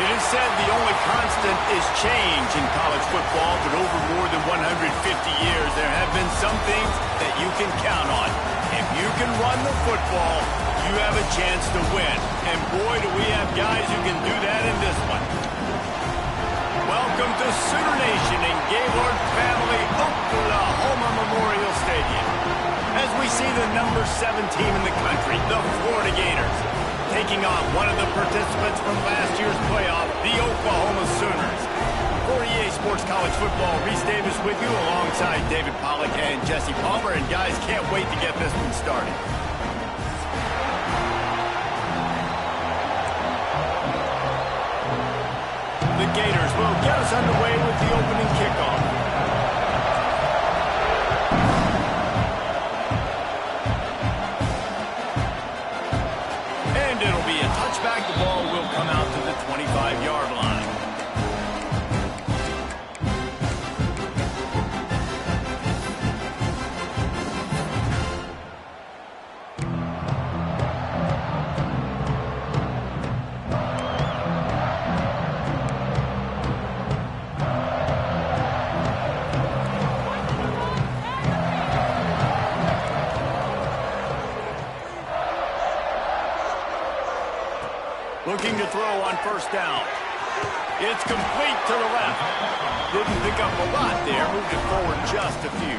It is said the only constant is change in college football, but over more than 150 years, there have been some things that you can count on. If you can run the football, you have a chance to win. And boy, do we have guys who can do that in this one. Welcome to Sooner Nation in Gaylord Family Oklahoma Memorial Stadium. As we see the number 7 team in the country, the Florida Gators, taking on one of the participants from last year's playoff, the Oklahoma Sooners. For EA Sports College Football, Reese Davis with you alongside David Pollack and Jesse Palmer. And guys, can't wait to get this one started. The Gators will get us underway with the opening kickoff. And it'll be a touchback. The ball will come out to the 25-yard line. Looking to throw on first down. It's complete to the left. Didn't pick up a lot there. Moved it forward just a few.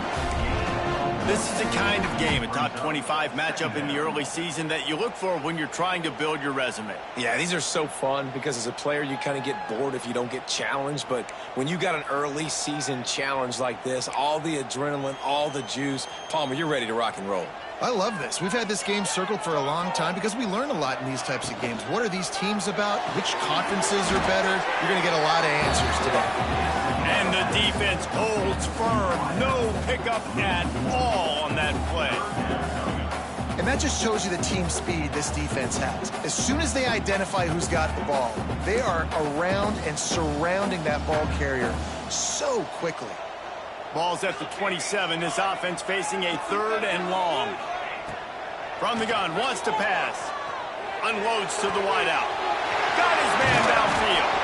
This is the kind of game, a top 25 matchup in the early season, that you look for when you're trying to build your resume. Yeah, these are so fun because as a player, you kind of get bored if you don't get challenged. But when you got an early season challenge like this, all the adrenaline, all the juice, Palmer, you're ready to rock and roll. I love this. We've had this game circled for a long time because we learn a lot in these types of games. What are these teams about? Which conferences are better? You're going to get a lot of answers today. And the defense holds firm. No pickup at all on that play. And that just shows you the team speed this defense has. As soon as they identify who's got the ball, they are around and surrounding that ball carrier so quickly. Ball's at the 27. This offense facing a 3rd and long. From the gun, wants to pass. Unloads to the wideout. Got his man downfield.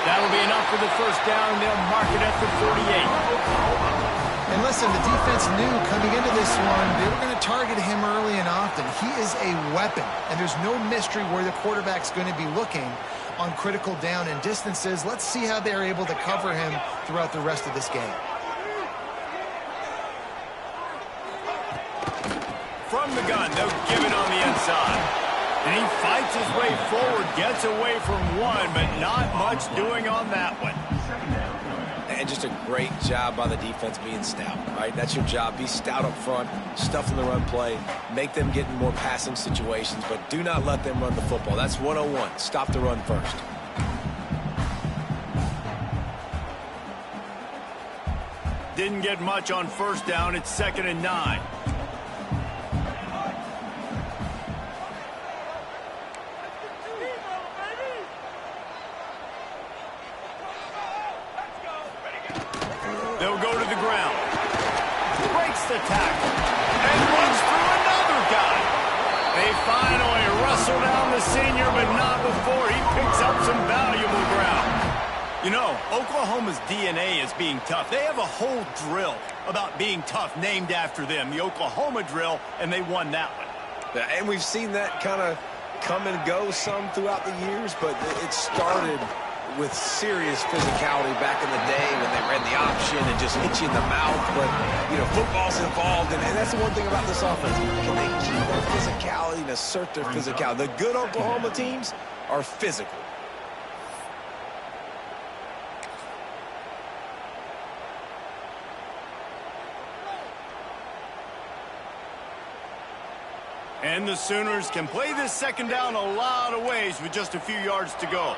That'll be enough for the first down. They'll mark it at the 48. And listen, the defense knew coming into this one, they were going to target him early and often. He is a weapon, and there's no mystery where the quarterback's going to be looking on critical down and distances. Let's see how they're able to cover him throughout the rest of this game. From the gun, they'll give it on the inside. And he fights his way forward, gets away from one, but not much doing on that one. And just a great job by the defense being stout, right? That's your job. Be stout up front, stuff in the run play, make them get in more passing situations, but do not let them run the football. That's 101. Stop the run first. Didn't get much on first down. It's 2nd and 9. They'll go to the ground. Breaks the tackle. And runs through another guy. They finally wrestle down the senior, but not before he picks up some valuable ground. You know, Oklahoma's DNA is being tough. They have a whole drill about being tough named after them, the Oklahoma drill, and they won that one. And we've seen that kind of come and go some throughout the years, but it started with serious physicality back in the day when they ran the option and just hit you in the mouth. But, you know, football's involved, and that's the one thing about this offense. Can they keep their physicality and assert their physicality? The good Oklahoma teams are physical. And the Sooners can play this 2nd down a lot of ways with just a few yards to go.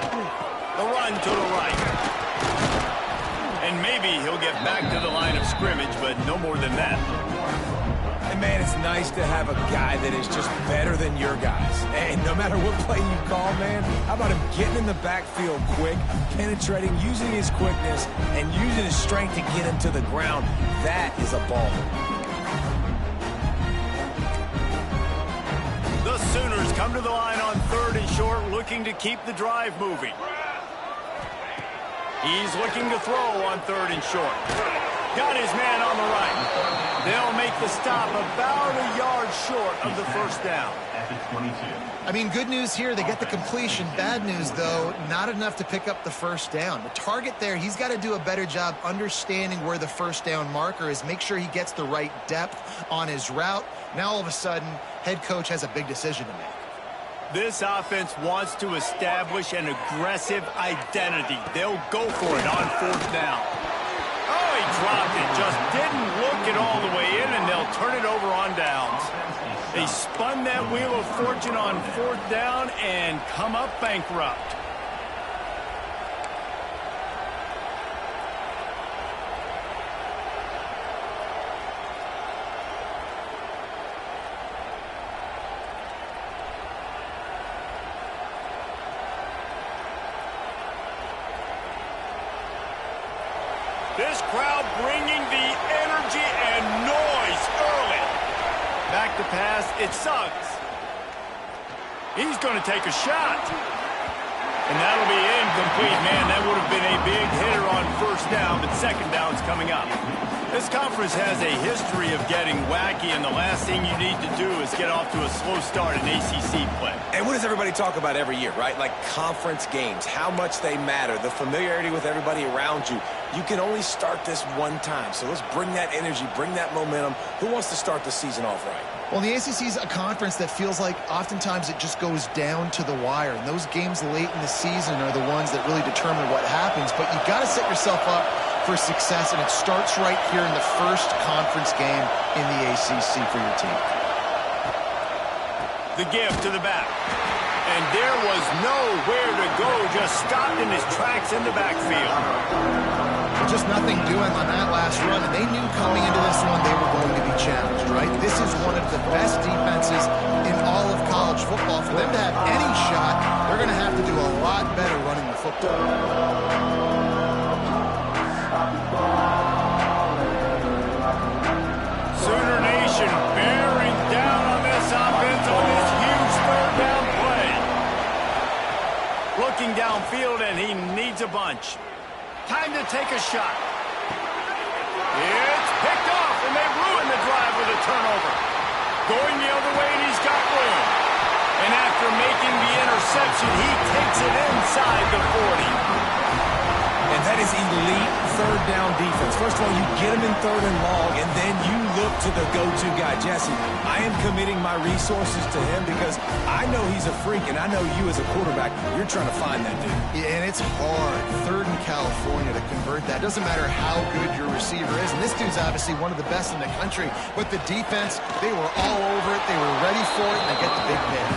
The run to the right. And maybe he'll get back to the line of scrimmage, but no more than that. And, man, it's nice to have a guy that is just better than your guys. And no matter what play you call, man, how about him getting in the backfield quick, penetrating, using his quickness, and using his strength to get him to the ground? That is a ball. The Sooners come to the line on 3rd and short, looking to keep the drive moving. He's looking to throw on 3rd and short. Got his man on the right. They'll make the stop about a yard short of the first down. I mean, good news here, they get the completion. Bad news, though, not enough to pick up the first down. The target there, he's got to do a better job understanding where the first down marker is, make sure he gets the right depth on his route. Now, all of a sudden, head coach has a big decision to make. This offense wants to establish an aggressive identity. They'll go for it on 4th down. Oh, he dropped it. Just didn't look it all the way in, and they'll turn it over on downs. They spun that wheel of fortune on 4th down and come up bankrupt. This crowd bringing the energy and noise early. Back to pass, it sucks. He's going to take a shot. And that'll be incomplete, man. That would have been a big hitter on 1st down, but 2nd down's coming up. This conference has a history of getting wacky, and the last thing you need to do is get off to a slow start in ACC play. And what does everybody talk about every year, right? Like conference games, how much they matter, the familiarity with everybody around you. You can only start this one time, so let's bring that energy, bring that momentum. Who wants to start the season off right? Well, the ACC is a conference that feels like oftentimes it just goes down to the wire, and those games late in the season are the ones that really determine what happens. But you've got to set yourself up for success, and it starts right here in the first conference game in the ACC for your team. The give to the back. And there was nowhere to go, just stopped in his tracks in the backfield. Just nothing doing on that last run, and they knew coming into this one they were going to be challenged, right? This is one of the best defenses in all of college football. For them to have any shot, they're going to have to do a lot better running the football. Sooner Nation bearing down on this offense on this huge 3rd down play. Looking downfield, and he needs a bunch. Time to take a shot. It's picked off, and they ruin the drive with a turnover. Going the other way, and he's got room. And after making the interception, he takes it inside the 40. And that is elite 3rd down defense. First of all, you get him in 3rd and long, and then you look to the go-to guy. Jesse, I am committing my resources to him because I know he's a freak, and I know you as a quarterback, you're trying to find that dude. Yeah, and it's hard, 3rd in California, to convert that. Doesn't matter how good your receiver is, and this dude's obviously one of the best in the country, but the defense, they were all over it, they were ready for it, and they get the big hit.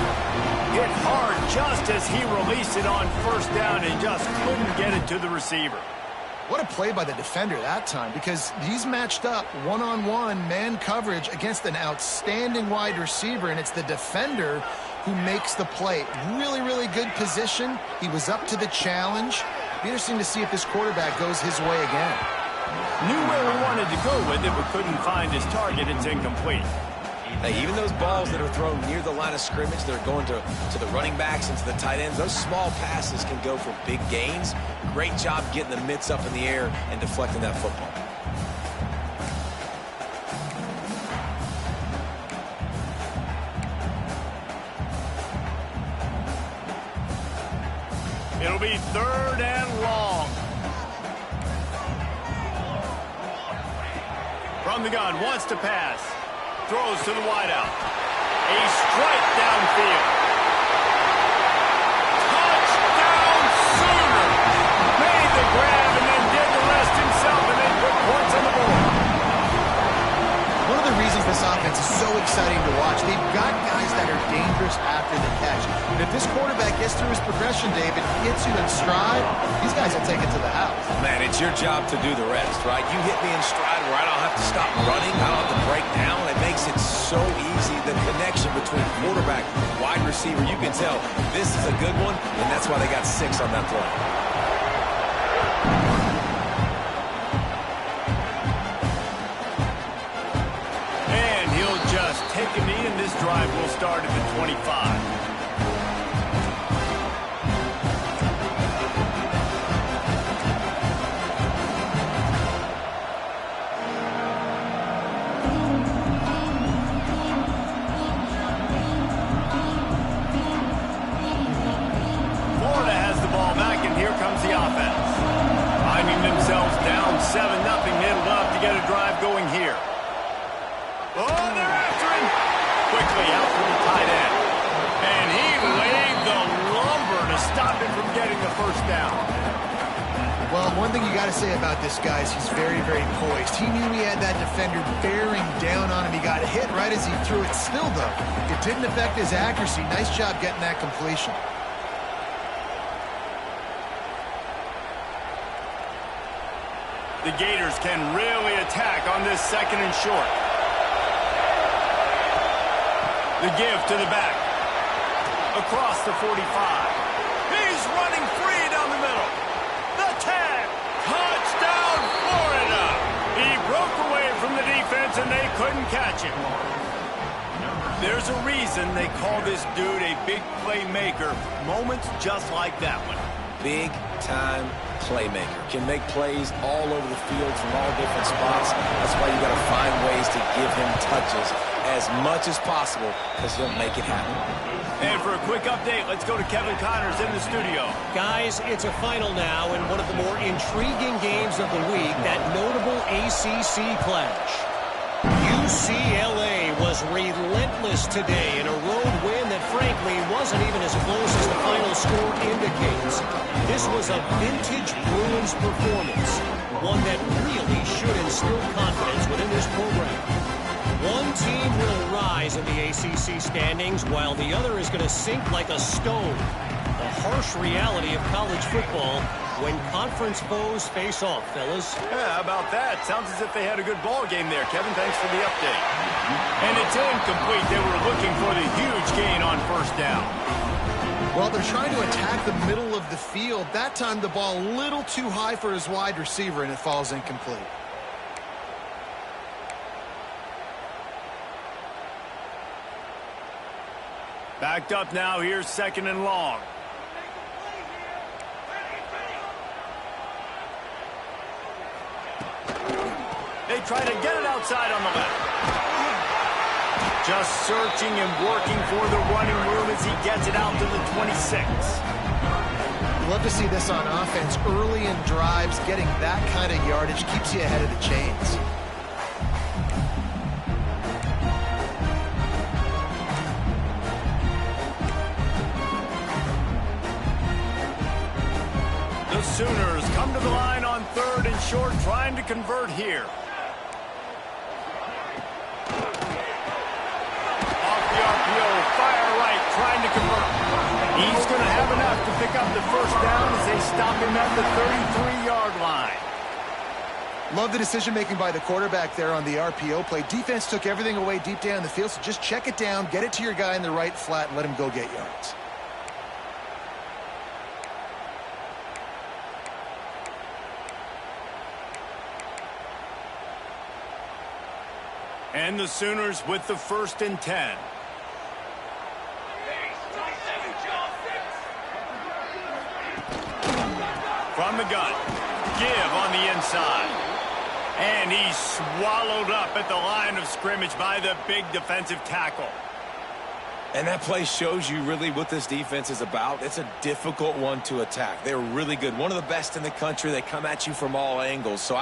Hit hard just as he released it on 1st down and just couldn't get it to the receiver. What a play by the defender that time, because he's matched up one-on-one man coverage against an outstanding wide receiver, and it's the defender who makes the play. Really, really good position. He was up to the challenge. Be interesting to see if this quarterback goes his way again. Knew where he wanted to go with it, but couldn't find his target. It's incomplete. Hey, even those balls that are thrown near the line of scrimmage, they're going to the running backs and to the tight ends, those small passes can go for big gains. Great job getting the mitts up in the air and deflecting that football. It'll be 3rd and long. From the gun, wants to pass. Throws to the wideout. A strike downfield. Touchdown Sooner. Made the grab and then did the rest himself and then put points on the board. One of the reasons this offense is so exciting to watch, they've got guys that are dangerous after the catch. And if this quarterback gets through his progression, David, gets you in stride, these guys will take it to the house. Man, it's your job to do the rest, right? You hit me in stride where I don't have to stop running, I don't have to break down. It makes it so easy. The connection between quarterback and wide receiver, you can tell this is a good one, and that's why they got 6 on that play. And he'll just take a knee, and this drive will start at the 25. got to say about this guy is he's very, very poised. He knew he had that defender bearing down on him. He got hit right as he threw it. Still, though, it didn't affect his accuracy. Nice job getting that completion. The Gators can really attack on this second and short. The give to the back. Across the 45. He's running free down the middle. The tag. Touchdown, Florida. He broke away from the defense and they couldn't catch him. There's a reason they call this dude a big playmaker. Moments just like that one. Big-time playmaker. Can make plays all over the field from all different spots. That's why you got to find ways to give him touches as much as possible because he'll make it happen. And for a quick update, let's go to Kevin Connors in the studio. Guys, it's a final now in one of the more intriguing games of the week, that notable ACC clash. UCLA was relentless today in a road win that frankly wasn't even as close as the final score indicates. This was a vintage Bruins performance, one that really should instill confidence within this program. One team will rise in the ACC standings while the other is going to sink like a stone. The harsh reality of college football when conference foes face off, fellas. Yeah, how about that? Sounds as if they had a good ball game there, Kevin. Thanks for the update. And it's incomplete. They were looking for the huge gain on first down. Well, they're trying to attack the middle of the field. That time the ball a little too high for his wide receiver, and it falls incomplete. Backed up now. Here's second and long. They try to get it outside on the left. Just searching and working for the running room as he gets it out to the 26. Love to see this on offense. Early in drives, getting that kind of yardage keeps you ahead of the chains. The Sooners come to the line on third and short, trying to convert here. Off the RPO, fire right, trying to convert. He's going to have enough to pick up the first down as they stop him at the 33-yard line. Love the decision-making by the quarterback there on the RPO play. Defense took everything away deep down the field, so just check it down, get it to your guy in the right flat, and let him go get yards. And the Sooners with the first and 10. From the gun. Give on the inside. And he's swallowed up at the line of scrimmage by the big defensive tackle. And that play shows you really what this defense is about. It's a difficult one to attack. They're really good. One of the best in the country. They come at you from all angles. So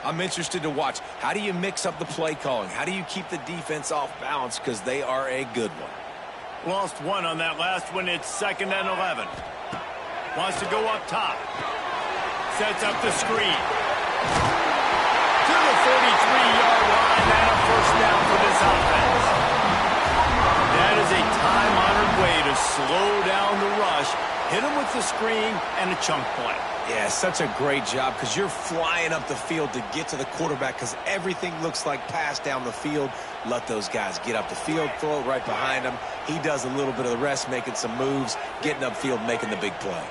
I'm interested to watch. How do you mix up the play calling? How do you keep the defense off balance? Because they are a good one. Lost one on that last one. It's second and 11. Wants to go up top. Sets up the screen. To the 43-yard line and a first down for this offense. That is a time-honored way to slow down the rush, hit him with the screen, and a chunk play. Yeah, such a great job because you're flying up the field to get to the quarterback because everything looks like pass down the field. Let those guys get up the field, throw it right behind him. He does a little bit of the rest, making some moves, getting upfield, making the big play.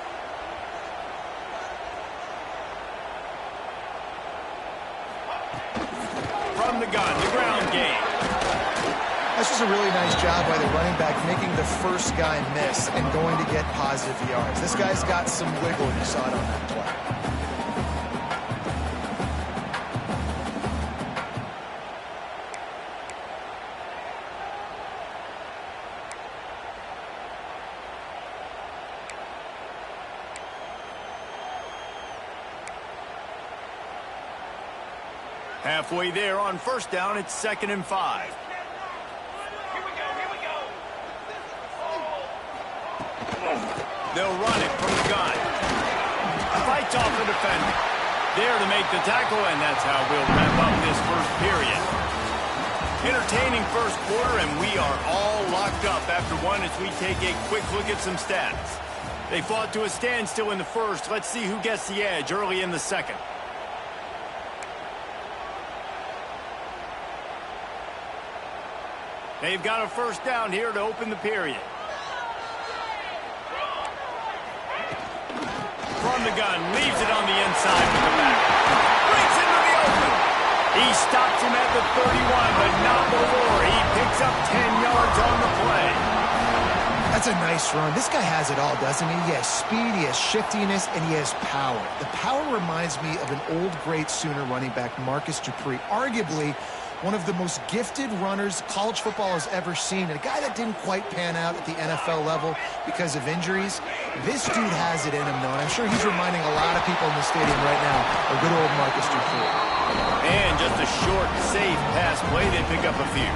From the gun, the ground game. That's just a really nice job by the running back, making the first guy miss and going to get positive yards. This guy's got some wiggle, and you saw it on that play. Halfway there on first down, it's second and 5. They'll run it from the gun. Fights off the defender. there to make the tackle, and that's how we'll wrap up this first period. Entertaining first quarter, and we are all locked up after one as we take a quick look at some stats. They fought to a standstill in the first. Let's see who gets the edge early in the second. They've got a first down here to open the period. From the gun, leaves it on the inside with the back. Breaks into the open. He stops him at the 31, but not before. He picks up 10 yards on the play. That's a nice run. This guy has it all, doesn't he? He has speed, he has shiftiness, and he has power. The power reminds me of an old great Sooner running back, Marcus Dupree. Arguably one of the most gifted runners college football has ever seen. And a guy that didn't quite pan out at the NFL level because of injuries. This dude has it in him, though. And I'm sure he's reminding a lot of people in the stadium right now of good old Marcus Dupree. And just a short, safe pass play. They pick up a few.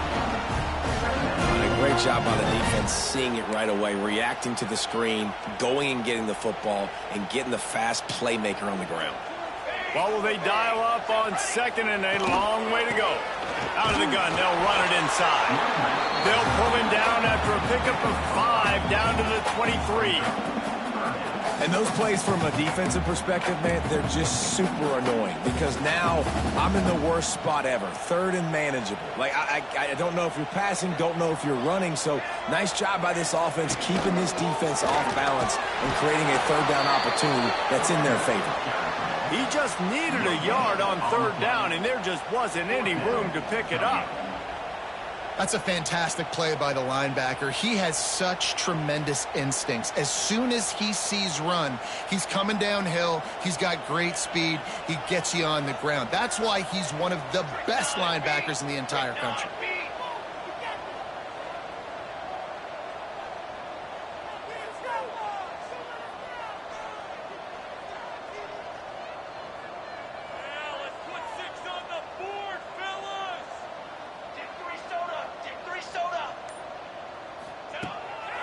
A great job by the defense, seeing it right away, reacting to the screen, going and getting the football, and getting the fast playmaker on the ground. What will they dial up on second, and a long way to go? Out of the gun, they'll run it inside. They'll pull him down after a pickup of 5 down to the 23. And those plays from a defensive perspective, man, they're just super annoying because now I'm in the worst spot ever, third and manageable. Like, I don't know if you're passing, don't know if you're running, so nice job by this offense keeping this defense off balance and creating a third down opportunity that's in their favor. He just needed a yard on third down, and there just wasn't any room to pick it up. That's a fantastic play by the linebacker. He has such tremendous instincts. As soon as he sees run, he's coming downhill. He's got great speed. He gets you on the ground. That's why he's one of the best linebackers in the entire country.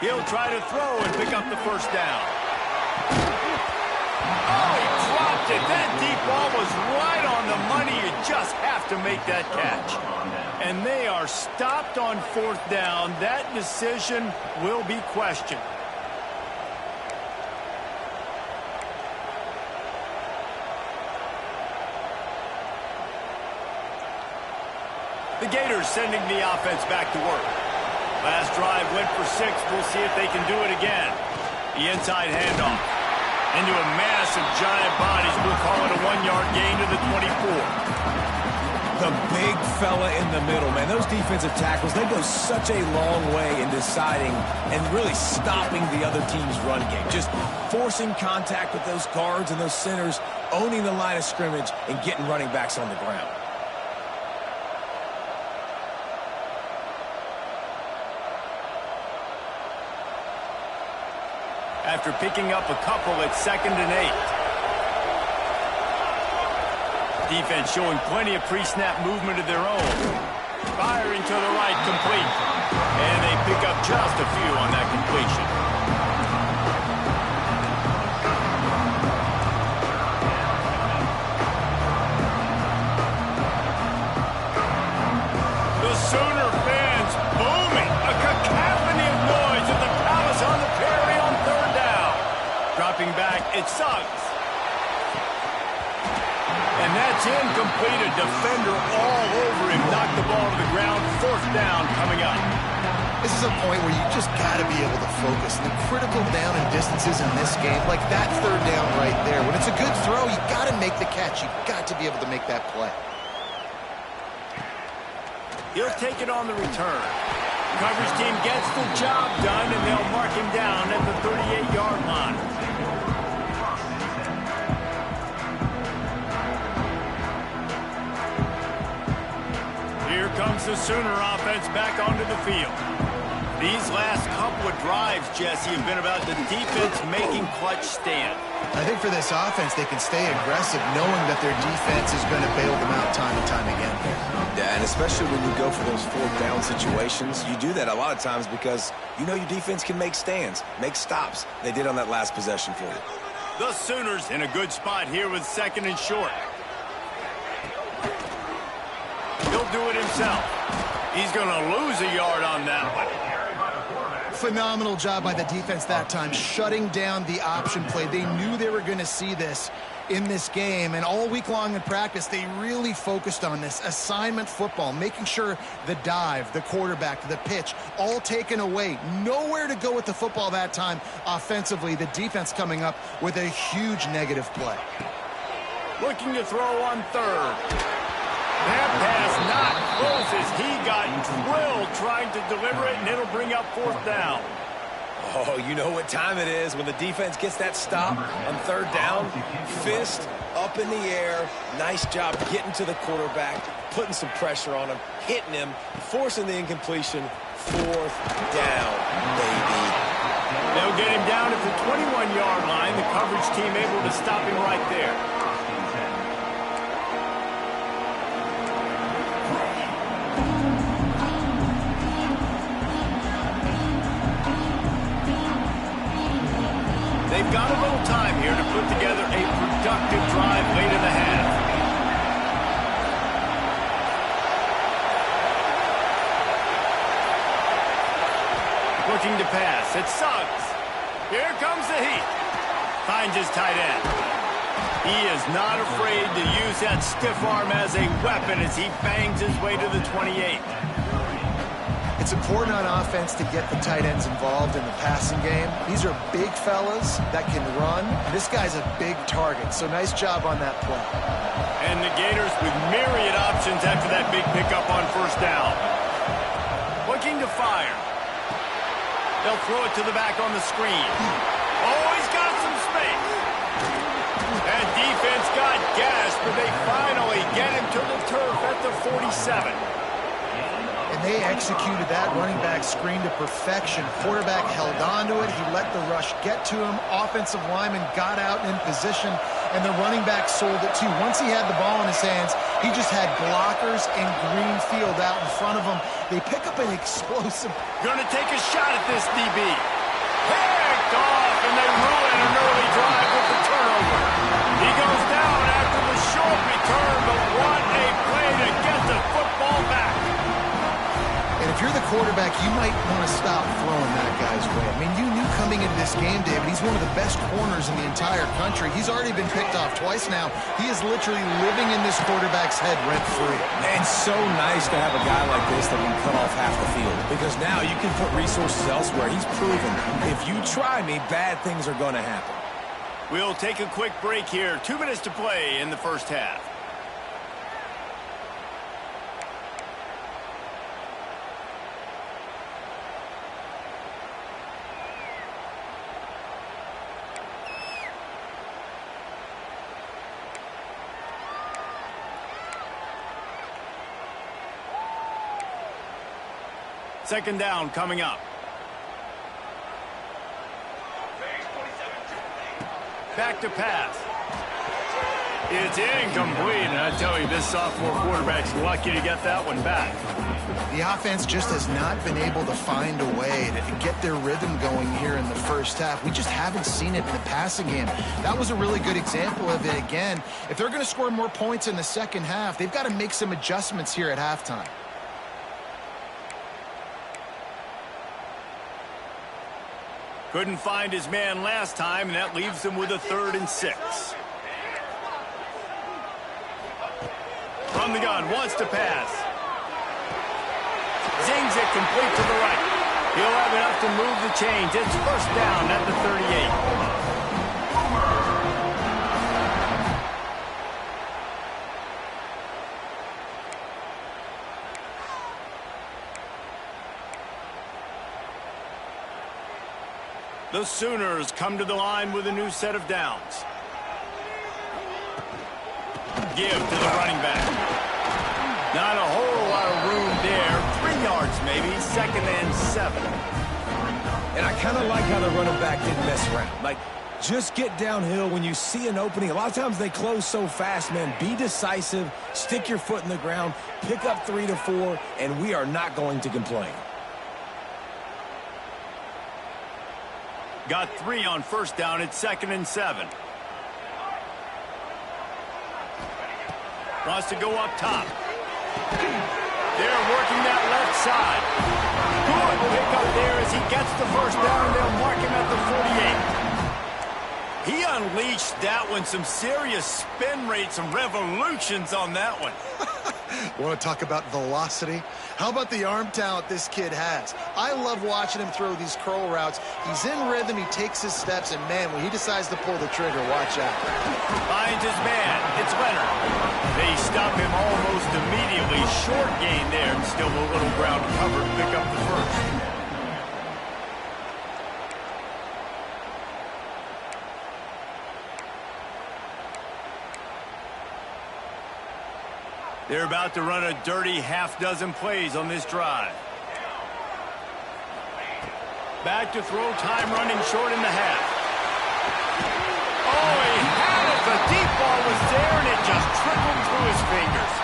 He'll try to throw and pick up the first down. Oh, he dropped it. That deep ball was right on the money. You just have to make that catch. And they are stopped on fourth down. That decision will be questioned. The Gators sending the offense back to work. Last drive went for 6. We'll see if they can do it again. The inside handoff. Into a mass of giant bodies. We'll call it a 1-yard gain to the 24. The big fella in the middle, man. Those defensive tackles, they go such a long way in deciding and really stopping the other team's run game. Just forcing contact with those guards and those centers, owning the line of scrimmage, and getting running backs on the ground. After picking up a couple at 2nd and 8. Defense showing plenty of pre-snap movement of their own. Firing to the right, complete. And they pick up just a few on that completion. The Sooner fans booming. A cacophony of noise at the Palace on the Prairie on third down. Dropping back, it's Suggs. And that's incomplete. A defender all over him. Knocked the ball to the ground. Fourth down coming up. This is a point where you just got to be able to focus. The critical down and distances in this game, like that third down right there. When it's a good throw, you got to make the catch. You got to be able to make that play. He'll take it on the return. Coverage team gets the job done, and they'll mark him down at the 38-yard line. Here comes the Sooner offense back onto the field. These last couple of drives, Jesse, have been about the defense making clutch stand. I think for this offense, they can stay aggressive knowing that their defense is going to bail them out time and time again. Yeah, and especially when you go for those fourth down situations, you do that a lot of times because you know your defense can make stands, make stops. They did on that last possession for you. The Sooners in a good spot here with 2nd and short. He'll do it himself. He's going to lose a yard on that one. Phenomenal job by the defense that time, shutting down the option play. They knew they were going to see this in this game, and all week long in practice, they really focused on this assignment football, making sure the dive, the quarterback, the pitch, all taken away. Nowhere to go with the football that time offensively. The defense coming up with a huge negative play. Looking to throw on 3rd. That pass not close as he got drilled trying to deliver it, and it'll bring up 4th down. Oh, you know what time it is when the defense gets that stop on 3rd down. Fist up in the air. Nice job getting to the quarterback, putting some pressure on him, hitting him, forcing the incompletion. 4th down, baby. They'll get him down at the 21-yard line. The coverage team able to stop him right there. They've got a little time here to put together a productive drive late in the half. Looking to pass. It's Suggs. Here comes the heat. Finds his tight end. He is not afraid to use that stiff arm as a weapon as he bangs his way to the 28. It's important on offense to get the tight ends involved in the passing game. These are big fellas that can run. This guy's a big target, so nice job on that play. And the Gators with myriad options after that big pickup on 1st down. Looking to fire. They'll throw it to the back on the screen. Oh, he's got some space. And defense got gashed, but they finally get him to the turf at the 47. And they executed that running back screen to perfection. Quarterback held on to it. He let the rush get to him. Offensive lineman got out in position, and the running back sold it too. Once he had the ball in his hands, he just had blockers and green field out in front of him. They pick up an explosive. Going to take a shot at this DB. Picked off, and they ruin an early drive with the turnover. He goes down after the short return, but what a play to get the football back. And if you're the quarterback, you might want to stop throwing that guy's way. I mean, you knew coming into this game, David, he's one of the best corners in the entire country. He's already been picked off twice now. He is literally living in this quarterback's head rent-free. Man, so nice to have a guy like this that can cut off half the field, because now you can put resources elsewhere. He's proven if you try me, bad things are going to happen. We'll take a quick break here. 2 minutes to play in the 1st half. Second down coming up. Back to pass. It's incomplete, and I tell you, this sophomore quarterback's lucky to get that one back. The offense just has not been able to find a way to get their rhythm going here in the 1st half. We just haven't seen it in the passing game. That was a really good example of it again. If they're going to score more points in the 2nd half, they've got to make some adjustments here at halftime. Couldn't find his man last time, and that leaves him with a 3rd and 6. From the gun, wants to pass. Zings it complete to the right. He'll have enough to move the chains. It's 1st down at the 38. The Sooners come to the line with a new set of downs. Give to the running back. Not a whole lot of room there. 3 yards maybe, 2nd and 7. And I kind of like how the running back didn't mess around. Like, just get downhill when you see an opening. A lot of times they close so fast, man. Be decisive, stick your foot in the ground, pick up 3 to 4, and we are not going to complain. Got 3 on 1st down at 2nd and 7. Wants to go up top. They're working that left side. Good pickup there as he gets the first down. They'll mark him at the 48. He unleashed that one. Some serious spin rates, some revolutions on that one. Want to talk about velocity? How about the arm talent this kid has? I love watching him throw these curl routes. He's in rhythm, he takes his steps, and man, when he decides to pull the trigger, watch out. Finds his man. It's Leonard. They stop him almost immediately. Short gain there, and still a little ground cover to pick up the first. They're about to run a dirty half-dozen plays on this drive. Back to throw, time running short in the half. Oh, he had it. The deep ball was there, and it just trickled through his fingers.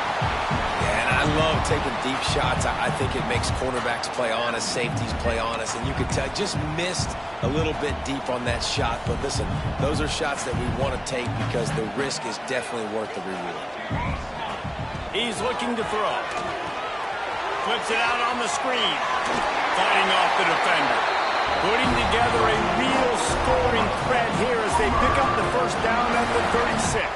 Yeah, and I love taking deep shots. I think it makes quarterbacks play honest, safeties play honest, and you could tell just missed a little bit deep on that shot. But listen, those are shots that we want to take because the risk is definitely worth the reward. He's looking to throw. Flips it out on the screen. Fighting off the defender. Putting together a real scoring threat here as they pick up the first down at the 36.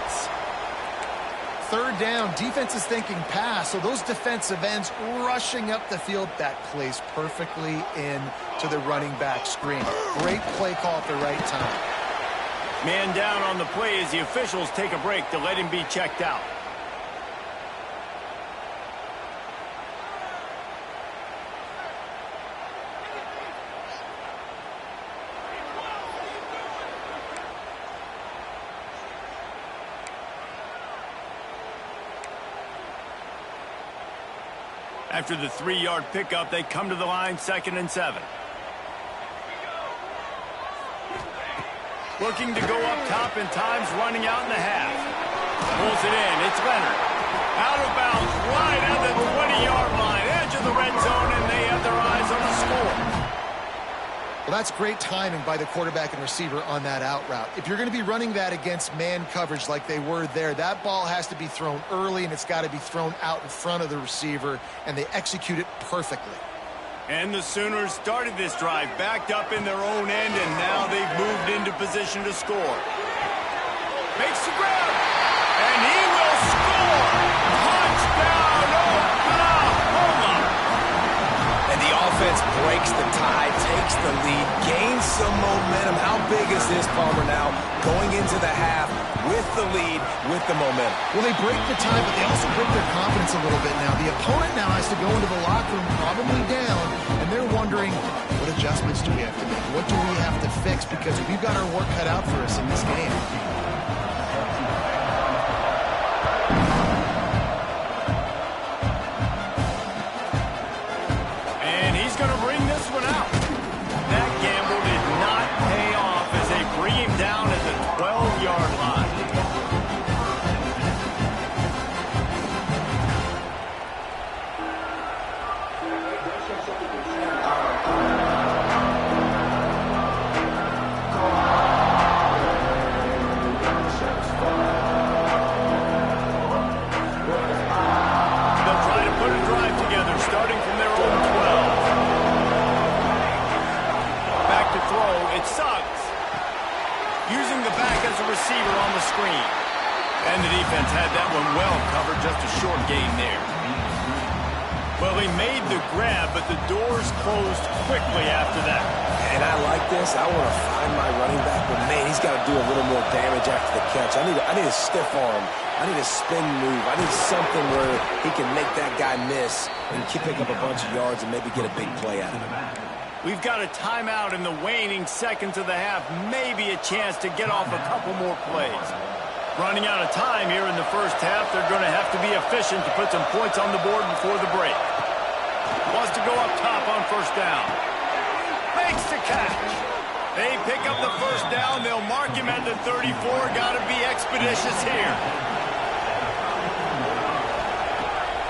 Third down, defense is thinking pass, so those defensive ends rushing up the field, that plays perfectly into the running back screen. Great play call at the right time. Man down on the play as the officials take a break to let him be checked out. After the 3-yard pickup, they come to the line, 2nd and 7. Looking to go up top, and time's running out in the half. Pulls it in. It's Leonard. Out of bounds, right at the 20-yard line, edge of the red zone, and they have their eyes on the score. Well, that's great timing by the quarterback and receiver on that out route. If you're going to be running that against man coverage like they were there, that ball has to be thrown early, and it's got to be thrown out in front of the receiver, and they execute it perfectly. And the Sooners started this drive backed up in their own end, and now they've moved into position to score. Makes the grab, and he will score! Touchdown, Oklahoma! And the offense breaks the tie, takes the lead, gains some momentum. How big is this, Palmer, now going into the half with the lead, with the momentum? Well, they break the tie, but they also break their confidence a little bit now. The opponent now has to go into the locker room probably down, and they're wondering, what adjustments do we have to make? What do we have to fix? Because we've got our work cut out for us in this game. Receiver on the screen. And the defense had that one well covered, just a short gain there. Well, he made the grab, but the doors closed quickly after that. And I like this. I want to find my running back, but man, he's got to do a little more damage after the catch. I need a stiff arm. I need a spin move. I need something where he can make that guy miss and pick up a bunch of yards and maybe get a big play out of him. We've got a timeout in the waning seconds of the half. Maybe a chance to get off a couple more plays. Running out of time here in the first half. They're going to have to be efficient to put some points on the board before the break. Wants to go up top on first down. Makes the catch. They pick up the first down. They'll mark him at the 34. Got to be expeditious here.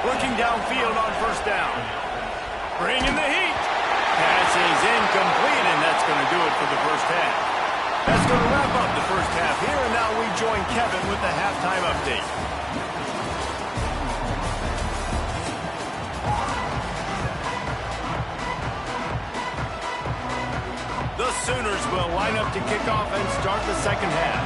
Looking downfield on first down. Bringing the heat. Pass is incomplete, and that's going to do it for the first half. That's going to wrap up the first half here, and now we join Kevin with the halftime update. The Sooners will line up to kick off and start the second half.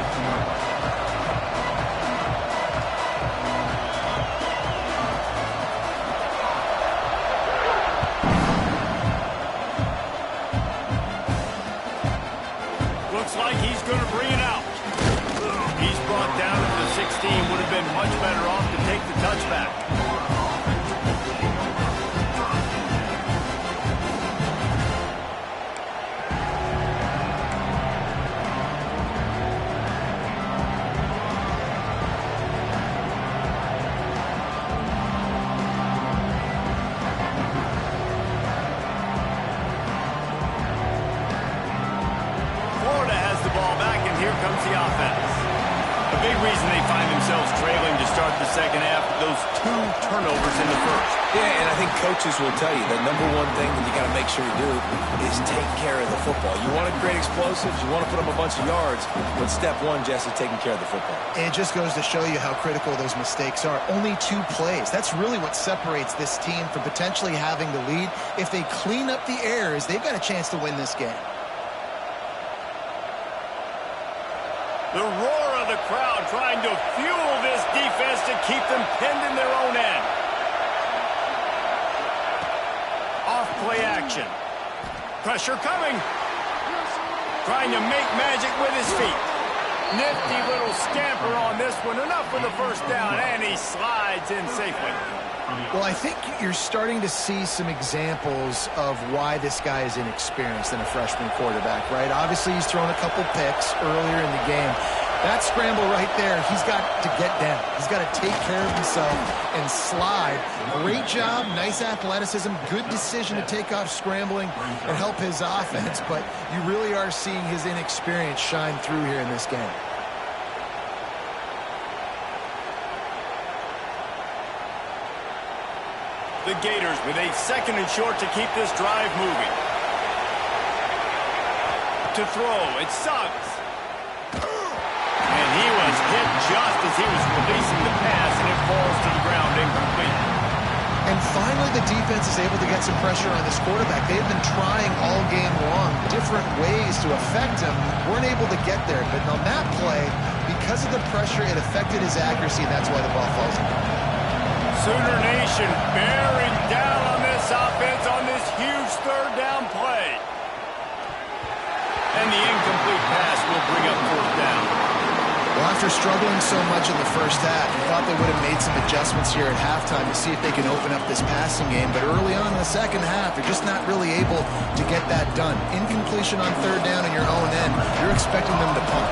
Looks like he's going to bring it out. He's brought down at the 16. Would have been much better off to take the touchback. The offense. A big reason they find themselves trailing to start the second half, those 2 turnovers in the first. Yeah, and I think coaches will tell you the number one thing that you got to make sure you do is take care of the football. You want to create explosives, you want to put them a bunch of yards, but step one, Jesse, taking care of the football. It just goes to show you how critical those mistakes are. Only 2 plays. That's really what separates this team from potentially having the lead. If they clean up the errors, they've got a chance to win this game. The roar of the crowd trying to fuel this defense to keep them pinned in their own end. Off play action. Pressure coming. Trying to make magic with his feet. Nifty little scamper on this one. Enough for the first down, and he slides in safely. Well, I think you're starting to see some examples of why this guy is inexperienced in a freshman quarterback, right? Obviously, he's thrown a couple picks earlier in the game. That scramble right there, he's got to get down. He's got to take care of himself and slide. Great job, nice athleticism, good decision to take off scrambling and help his offense, but you really are seeing his inexperience shine through here in this game. The Gators with a 2nd and short to keep this drive moving. To throw, it's Suggs. And he was hit just as he was releasing the pass, and it falls to the ground incomplete. And finally, the defense is able to get some pressure on this quarterback. They've been trying all game long different ways to affect him. Weren't able to get there, but on that play, because of the pressure, it affected his accuracy, and that's why the ball falls in. Sooner Nation bearing down on this offense on this huge 3rd down play. And the incomplete pass will bring up 4th down. Well, after struggling so much in the first half, you thought they would have made some adjustments here at halftime to see if they can open up this passing game. But early on in the second half, they're just not really able to get that done. Incompletion on 3rd down in your own end, you're expecting them to punt.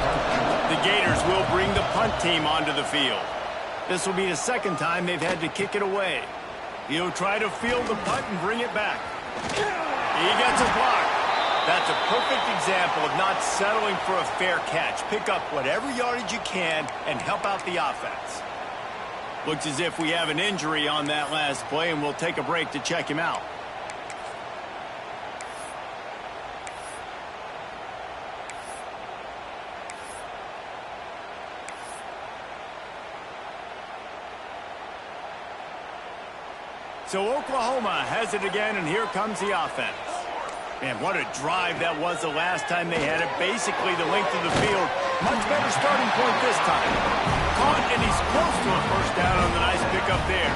The Gators will bring the punt team onto the field. This will be the 2nd time they've had to kick it away. He'll try to field the punt and bring it back. He gets a block. That's a perfect example of not settling for a fair catch. Pick up whatever yardage you can and help out the offense. Looks as if we have an injury on that last play, and we'll take a break to check him out. So Oklahoma has it again, and here comes the offense. Man, what a drive that was the last time they had it. Basically the length of the field. Much better starting point this time. Caught, and he's close to a 1st down on the nice pickup there.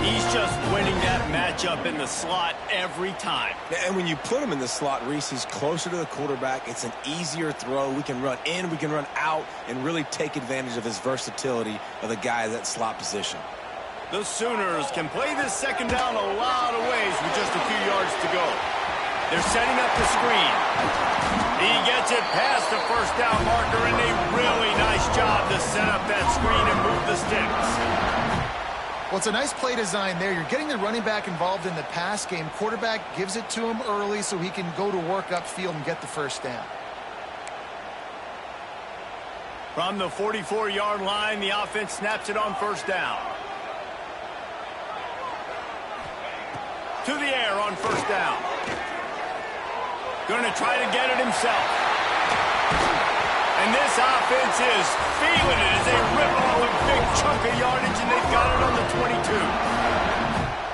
He's just winning that matchup in the slot every time. And when you put him in the slot, Reese, he's closer to the quarterback. It's an easier throw. We can run in, we can run out, and really take advantage of his versatility of the guy in that slot position. The Sooners can play this 2nd down a lot of ways with just a few yards to go. They're setting up the screen. He gets it past the 1st down marker, and a really nice job to set up that screen and move the sticks. Well, it's a nice play design there. You're getting the running back involved in the pass game. Quarterback gives it to him early so he can go to work upfield and get the 1st down. From the 44-yard line, the offense snaps it on 1st down. To the air on 1st down. Going to try to get it himself. And this offense is feeling it as they rip off a big chunk of yardage, and they've got it on the 22.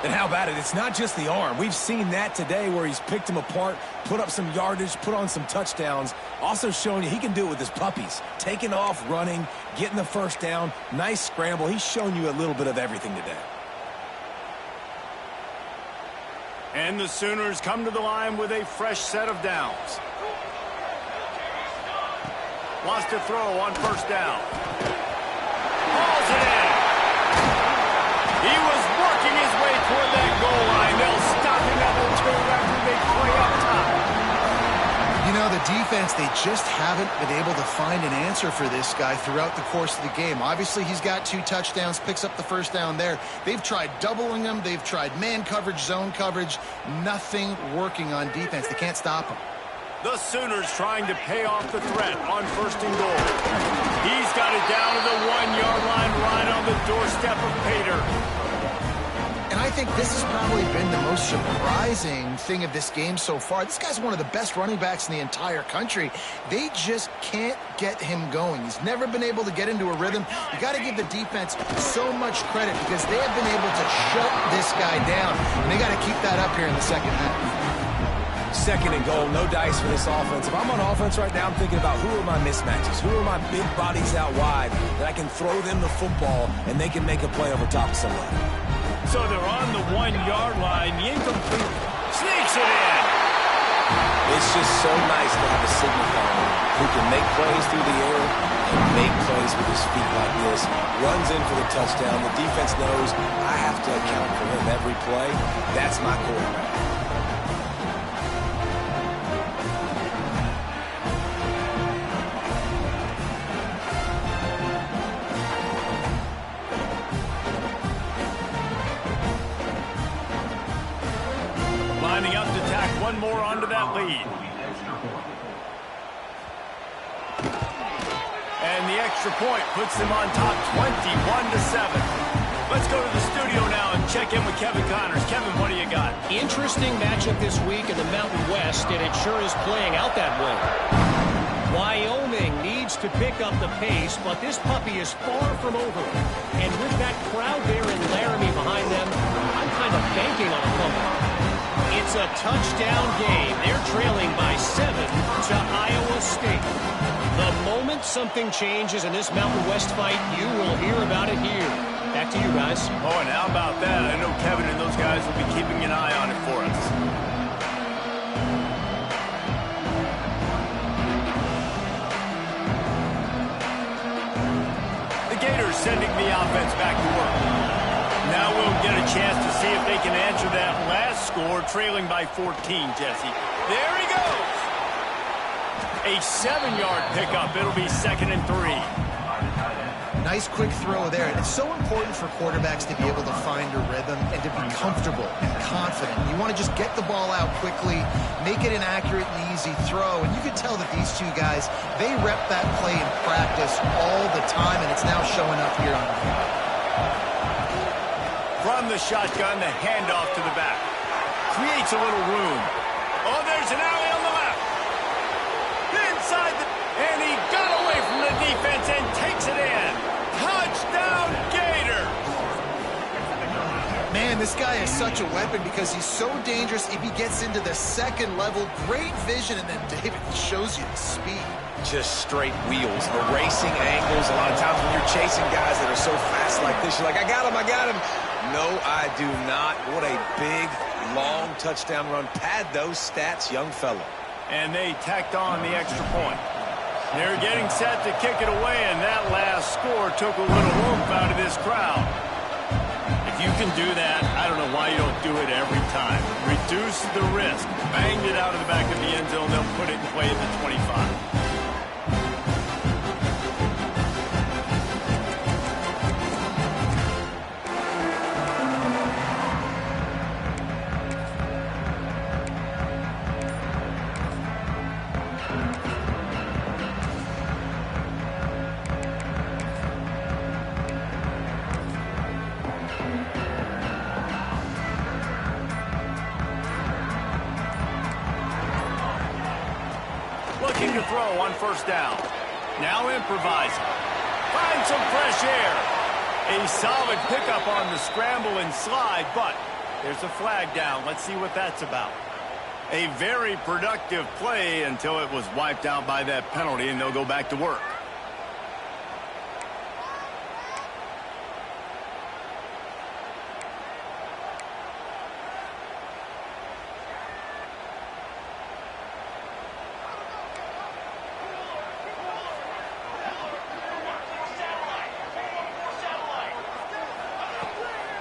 And how about it? It's not just the arm. We've seen that today where he's picked him apart, put up some yardage, put on some touchdowns. Also showing you he can do it with his puppies. Taking off, running, getting the first down. Nice scramble. He's shown you a little bit of everything today. And the Sooners come to the line with a fresh set of downs. Wants to throw on first down. Hauls it in. He was working his way toward that goal line. They'll stop him at the 2 after they play up top. You know, the defense, they just haven't been able to find an answer for this guy throughout the course of the game. Obviously, he's got 2 touchdowns, picks up the first down there. They've tried doubling him. They've tried man coverage, zone coverage. Nothing working on defense. They can't stop him. The Sooners trying to pay off the threat on first and goal. He's got it down to the 1-yard line right on the doorstep of Pater. And I think this has probably been the most surprising thing of this game so far. This guy's one of the best running backs in the entire country. They just can't get him going. He's never been able to get into a rhythm. You got to give the defense so much credit because they have been able to shut this guy down. And they got to keep that up here in the second half. Second and goal, no dice for this offense. If I'm on offense right now, I'm thinking about who are my mismatches? Who are my big bodies out wide that I can throw them the football and they can make a play over top of somebody? So they're on the 1-yard line. The incomplete sneaks it in. It's just so nice to have a signal caller who can make plays through the air and make plays with his feet like this. Runs in for the touchdown. The defense knows I have to account for him every play. That's my quarterback. Lining up to tack one more onto that lead. And the extra point puts them on top 21-7. Let's go to the studio now and check in with Kevin Connors. Kevin, what do you got? Interesting matchup this week in the Mountain West, and it sure is playing out that way. Wyoming needs to pick up the pace, but this puppy is far from over. And with that crowd there in Laramie behind them, I'm kind of banking on a fumble. It's a touchdown game. They're trailing by 7 to Iowa State. The moment something changes in this Mountain West fight, you will hear about it here. Back to you guys. Oh, and how about that? I know Kevin and those guys will be keeping an eye on it for us. The Gators sending the offense back to work. Now we'll get a chance to see if they can answer that last score, trailing by 14, Jesse. There he goes. A 7-yard pickup. It'll be 2nd and 3. Nice quick throw there. And it's so important for quarterbacks to be able to find a rhythm and to be comfortable and confident. You want to just get the ball out quickly, make it an accurate and easy throw. And you can tell that these two guys, they rep that play in practice all the time, and it's now showing up here on the field. From the shotgun, the handoff to the back. Creates a little room. Oh, there's an alley on the left. Inside the... And he got away from the defense and takes it in. Touchdown, Gator. Man, this guy is such a weapon because he's so dangerous if he gets into the second level. Great vision, and then David shows you the speed. Just straight wheels, erasing angles. A lot of times when you're chasing guys that are so fast like this, you're like, I got him, I got him. No, I do not. What a big, long touchdown run. Pad those stats, young fellow. And they tacked on the extra point. They're getting set to kick it away, and that last score took a little oomph out of this crowd. If you can do that, I don't know why you don't do it every time. Reduce the risk. Banged it out of the back of the end zone. They'll put it in play at the 25. Looking to throw on first down. Now improvising. Find some fresh air. A solid pickup on the scramble and slide, but There's a flag down. Let's see what that's about. A very productive play until it was wiped out by that penalty, and they'll go back to work.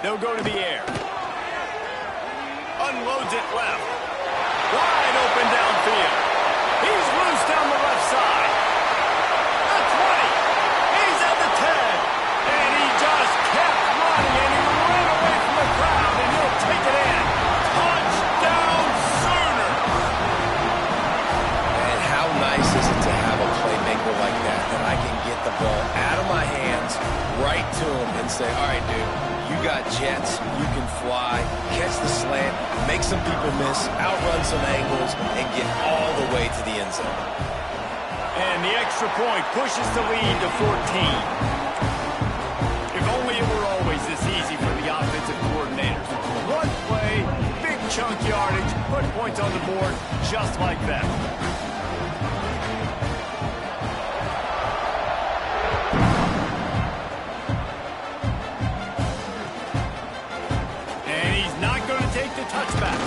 They'll go to the air. Unloads it left. Wide open downfield. He's loose down the left side. The 20. He's at the 10. And he just kept running, and he ran away from the crowd, and he'll take it in. Touchdown, Sooner. And how nice is it to have a playmaker like that I can get the ball out of my hands, right to him, and say, all right, dude, you got jets, you can fly, catch the slant, make some people miss, outrun some angles, and get all the way to the end zone. And the extra point pushes the lead to 14. If only it were always this easy for the offensive coordinators. One play, big chunk yardage, put points on the board just like that. Touchback.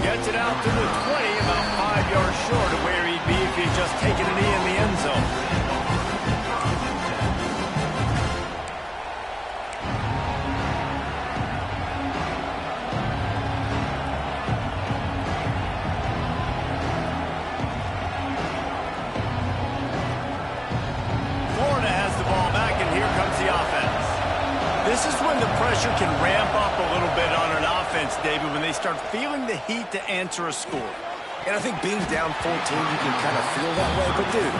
Gets it out to the 20, about 5 yards short of where he'd be if he'd just taken a knee in the end zone. Florida has the ball back, and here comes the offense. This is when the pressure can ramp up a little bit on an offense, David, when they start feeling the heat to answer a score. And I think being down 14, you can kind of feel that way. But, dude,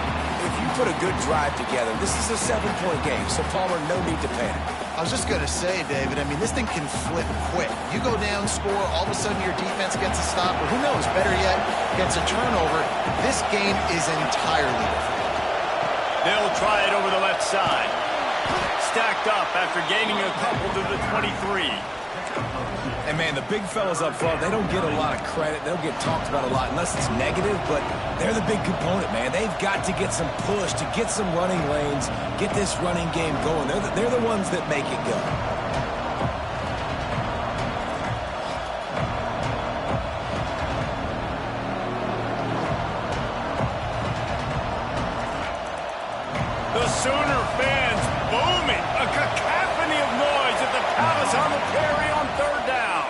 if you put a good drive together, this is a 7-point game. So, Palmer, no need to panic. I was just going to say, David, I mean, this thing can flip quick. You go down, score, all of a sudden your defense gets a stop, or who knows, better yet, gets a turnover. This game is entirely different. They'll try it over the left side. Stacked up after gaining a couple to the 23. And, man, the big fellas up front, they don't get a lot of credit. They'll get talked about a lot unless it's negative, but they're the big component, man. They've got to get some push, to get some running lanes, get this running game going. They're the ones that make it go. The Sooner fans booming, a cacophony of noise at the Palace on the Prairie on third down.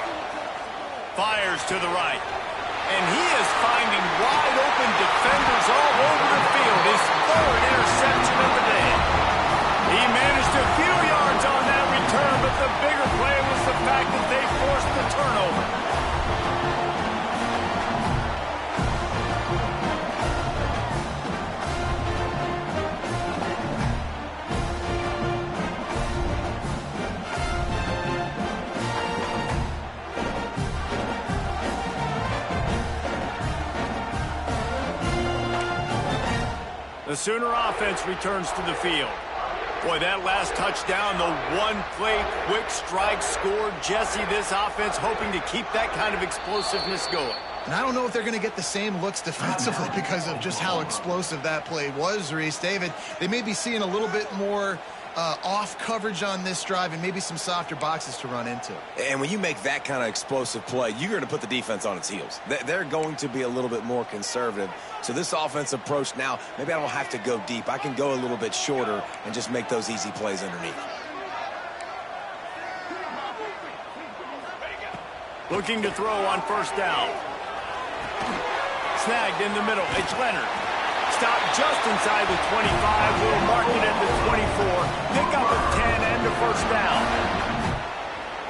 Fires to the right, and he is finding wide open defenders all over the field. His third interception of the day. He managed a few yards on that return, but the bigger play was the fact that they forced the turnover. The Sooner offense returns to the field. Boy, that last touchdown, the one-play quick strike score. Jesse, this offense hoping to keep that kind of explosiveness going. And I don't know if they're going to get the same looks defensively because of just how explosive that play was, Reese. David, they may be seeing a little bit more off coverage on this drive and maybe some softer boxes to run into. And when you make that kind of explosive play, you're going to put the defense on its heels. They're going to be a little bit more conservative. So this offensive approach now, maybe I don't have to go deep. I can go a little bit shorter and just make those easy plays underneath. Looking to throw on first down. Snagged in the middle. It's Leonard. Stopped just inside the 25. We'll mark it at the 24. Pick up a 10 and a first down.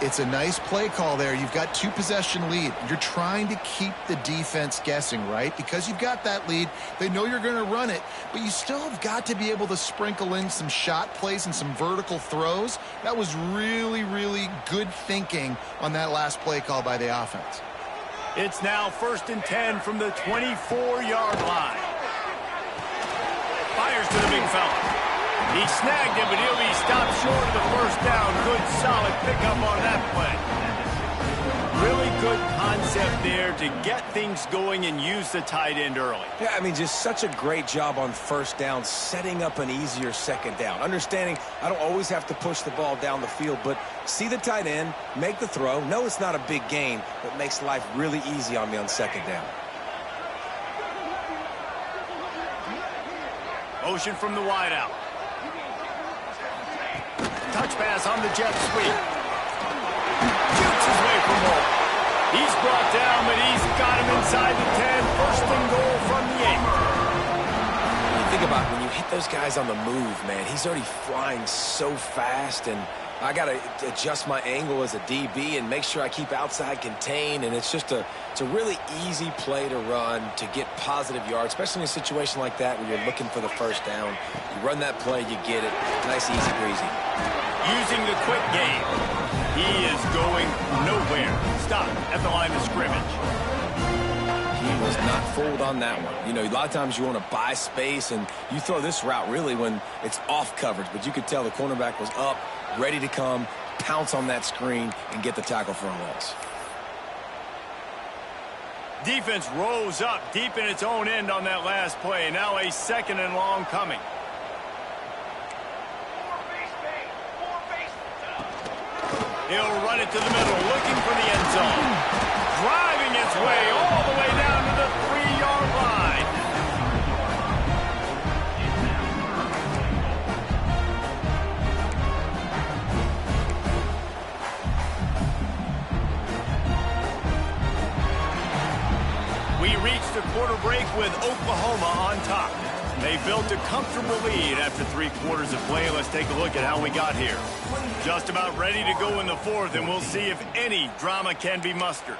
It's a nice play call there. You've got 2-possession lead. You're trying to keep the defense guessing, right? Because you've got that lead. They know you're going to run it, but you still have got to be able to sprinkle in some shot plays and some vertical throws. That was really, really good thinking on that last play call by the offense. It's now 1st and 10 from the 24-yard line. Fires to the big fella. He snagged it, but he'll be stopped short of the first down. Good, solid pickup on that play. Really good concept there to get things going and use the tight end early. Yeah, I mean, just such a great job on first down, setting up an easier second down. Understanding I don't always have to push the ball down the field, but see the tight end, make the throw. No, it's not a big gain, but makes life really easy on me on second down. Motion from the wideout. Touch pass on the jet sweep. Shoots his way from home. He's brought down, but he's got him inside the 10. First and goal from the 8. You think about when you hit those guys on the move, man, he's already flying so fast, and I got to adjust my angle as a DB and make sure I keep outside contained, and it's just it's a really easy play to run to get positive yards, especially in a situation like that where you're looking for the first down. You run that play, you get it. Nice, easy breezy. Using the quick game. He is going nowhere. Stop at the line of scrimmage. He was not fooled on that one. You know, a lot of times you want to buy space, and you throw this route really when it's off coverage, but you could tell the cornerback was up, ready to come, pounce on that screen, and get the tackle for a loss. Defense rose up deep in its own end on that last play. Now a second and long coming. He'll run it to the middle, looking for the end zone. Driving its way all the way down to the 3-yard line. We reached the quarter break with Oklahoma on top. They built a comfortable lead after 3 quarters of play. Let's take a look at how we got here. Just about ready to go in the 4th, and we'll see if any drama can be mustered.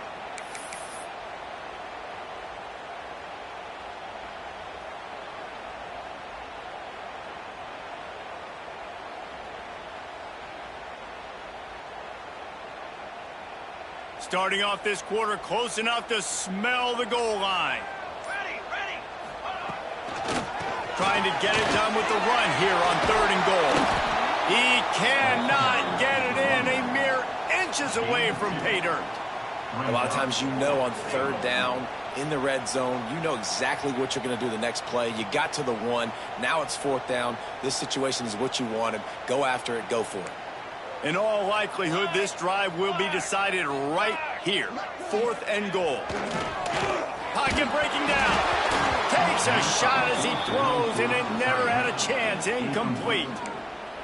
Starting off this quarter close enough to smell the goal line. Trying to get it done with the run here on 3rd and goal. He cannot get it in, a mere inches away from pay dirt. A lot of times you know on 3rd down, in the red zone, you know exactly what you're going to do the next play. You got to the 1, now it's 4th down. This situation is what you wanted. Go after it, go for it. In all likelihood, this drive will be decided right here. 4th and goal. Pocket breaking down. Takes a shot as he throws, and it never had a chance. Incomplete.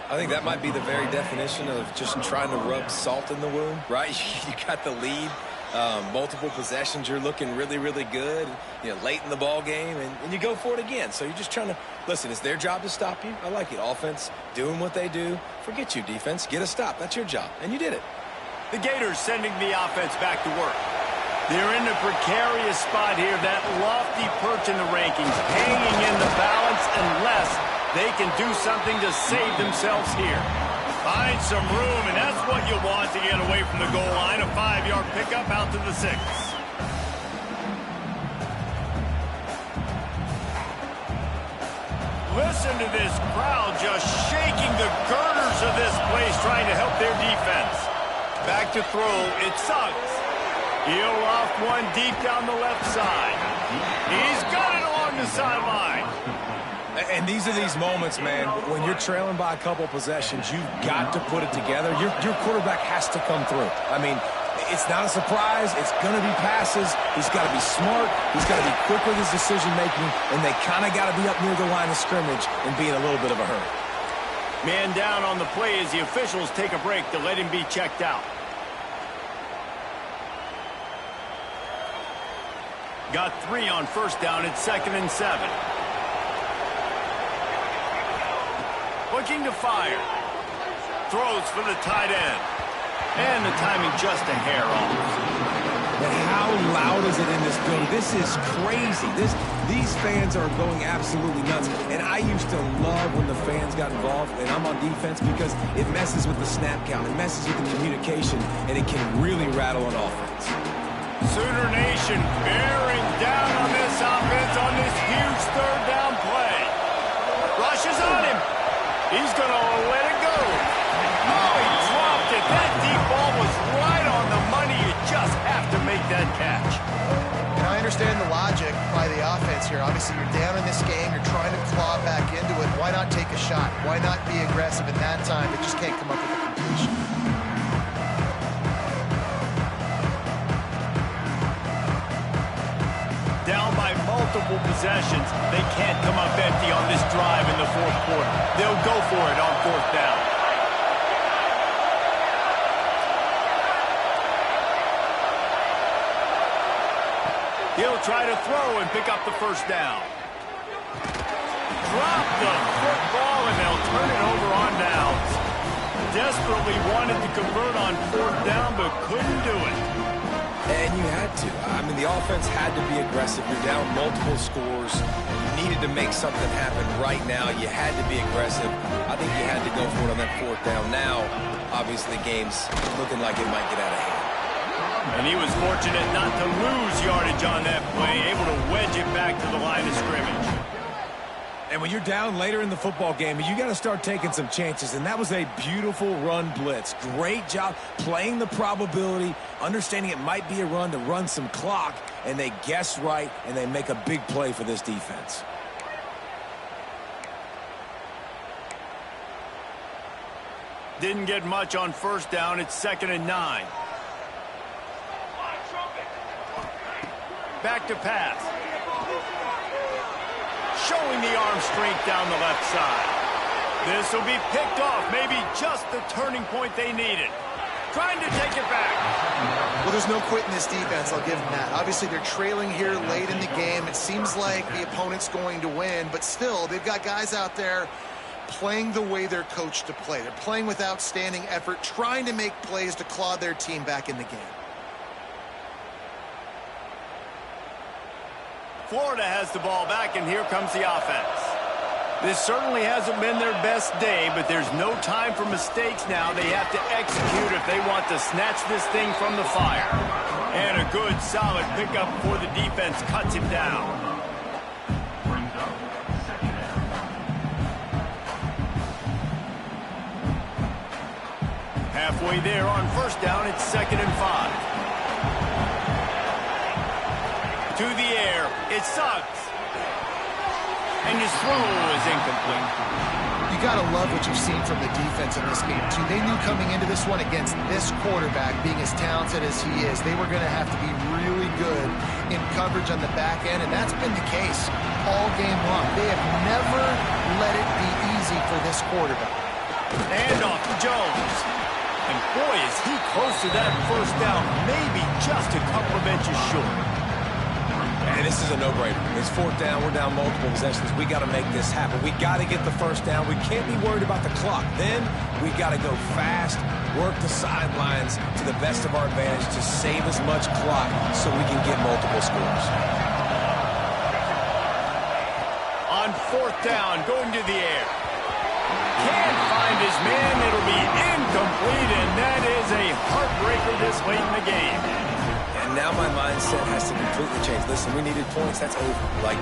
I think that might be the very definition of just trying to rub salt in the wound, right? You got the lead, multiple possessions, you're looking really, really good, you know, late in the ball game, and you go for it again. So you're just trying to, listen, it's their job to stop you. I like it. Offense, doing what they do. Forget you, defense. Get a stop. That's your job, and you did it. The Gators sending the offense back to work. They're in a precarious spot here, that lofty perch in the rankings, hanging in the balance unless they can do something to save themselves here. Find some room, and that's what you want to get away from the goal line. A 5-yard pickup out to the 6. Listen to this crowd just shaking the girders of this place, trying to help their defense. Back to throw, it sucks. He'll loft one deep down the left side. He's got it along the sideline. And these are these moments, man, when you're trailing by a couple possessions, you've got to put it together. Your quarterback has to come through. I mean, it's not a surprise. It's going to be passes. He's got to be smart. He's got to be quick with his decision-making, and they kind of got to be up near the line of scrimmage and be in a little bit of a hurry. Man down on the play as the officials take a break to let him be checked out. Got 3 on first down at 2nd and 7. Looking to fire. Throws for the tight end. And the timing just a hair off. But how loud is it in this building? This is crazy. These fans are going absolutely nuts. And I used to love when the fans got involved, and I'm on defense, because it messes with the snap count. It messes with the communication, and it can really rattle an offense. Sooner Nation bearing down on this offense on this huge 3rd down play. Rushes on him. He's going to let it go. Oh, he dropped it. That deep ball was right on the money. You just had defense here. Obviously, you're down in this game. You're trying to claw back into it. Why not take a shot? Why not be aggressive in that time? They just can't come up with a completion. Down by multiple possessions, they can't come up empty on this drive in the fourth quarter. They'll go for it on fourth down. He'll try to throw and pick up the first down. Drop the football, and they'll turn it over on downs. Desperately wanted to convert on fourth down, but couldn't do it. And you had to. I mean, the offense had to be aggressive. You're down multiple scores. You needed to make something happen right now. You had to be aggressive. I think you had to go for it on that fourth down. Now, obviously, the game's looking like it might get out of hand. And he was fortunate not to lose yardage on that play, able to wedge it back to the line of scrimmage. And when you're down later in the football game, you got to start taking some chances, and that was a beautiful run blitz. Great job playing the probability, understanding it might be a run to run some clock, and they guess right, and they make a big play for this defense. Didn't get much on first down. It's 2nd and 9. Back to pass. Showing the arm strength down the left side. This will be picked off. Maybe just the turning point they needed. Trying to take it back. Well, there's no quit in this defense. I'll give them that. Obviously, they're trailing here late in the game. It seems like the opponent's going to win, but still, they've got guys out there playing the way they're coached to play. They're playing with outstanding effort, trying to make plays to claw their team back in the game. Florida has the ball back, and here comes the offense. This certainly hasn't been their best day, but there's no time for mistakes now. They have to execute if they want to snatch this thing from the fire. And a good, solid pickup before the defense cuts him down. Halfway there on first down, it's 2nd and 5. To the air, it sucks. And his throw is incomplete. You got to love what you've seen from the defense in this game, too. They knew coming into this one against this quarterback, being as talented as he is, they were going to have to be really good in coverage on the back end, and that's been the case all game long. They have never let it be easy for this quarterback. And off to Jones. And boy, is he close to that first down, maybe just a couple of inches short. And this is a no-brainer. It's fourth down. We're down multiple possessions. We got to make this happen. We got to get the first down. We can't be worried about the clock. Then we got to go fast, work the sidelines to the best of our advantage to save as much clock so we can get multiple scores. On fourth down, going to the air. Can't find his man. It'll be incomplete, and that is a heartbreaker this late in the game. And now my mindset has to completely change. Listen, we needed points. That's over. Like,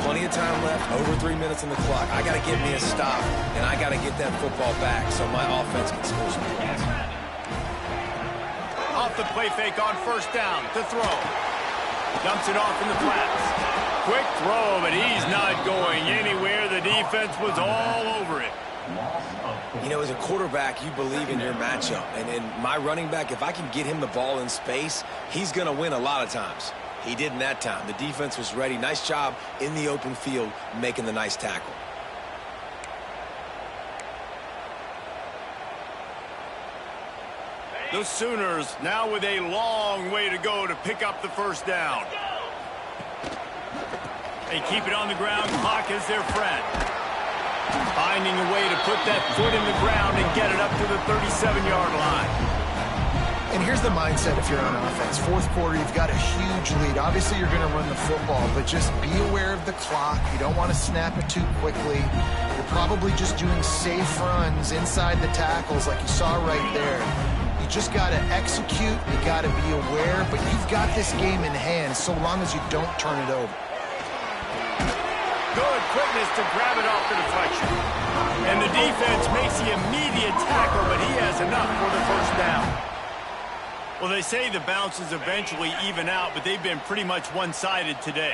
plenty of time left, over 3 minutes on the clock. I got to get me a stop, and I got to get that football back so my offense can score some points. Off the play fake on first down to throw. Dumps it off in the flats. Quick throw, but he's not going anywhere. The defense was all over it. You know, as a quarterback, you believe in your matchup. And in my running back, if I can get him the ball in space, he's going to win a lot of times. He did in that time. The defense was ready. Nice job in the open field making the nice tackle. The Sooners now with a long way to go to pick up the first down. They keep it on the ground. Clock is their friend. Finding a way to put that foot in the ground and get it up to the 37-yard line. And here's the mindset if you're on offense. Fourth quarter, you've got a huge lead. Obviously, you're going to run the football, but just be aware of the clock. You don't want to snap it too quickly. You're probably just doing safe runs inside the tackles like you saw right there. You just got to execute. You got to be aware, but you've got this game in hand so long as you don't turn it over. Good quickness to grab it off the deflection. And the defense makes the immediate tackle, but he has enough for the first down. Well, they say the bounces eventually even out, but they've been pretty much one-sided today.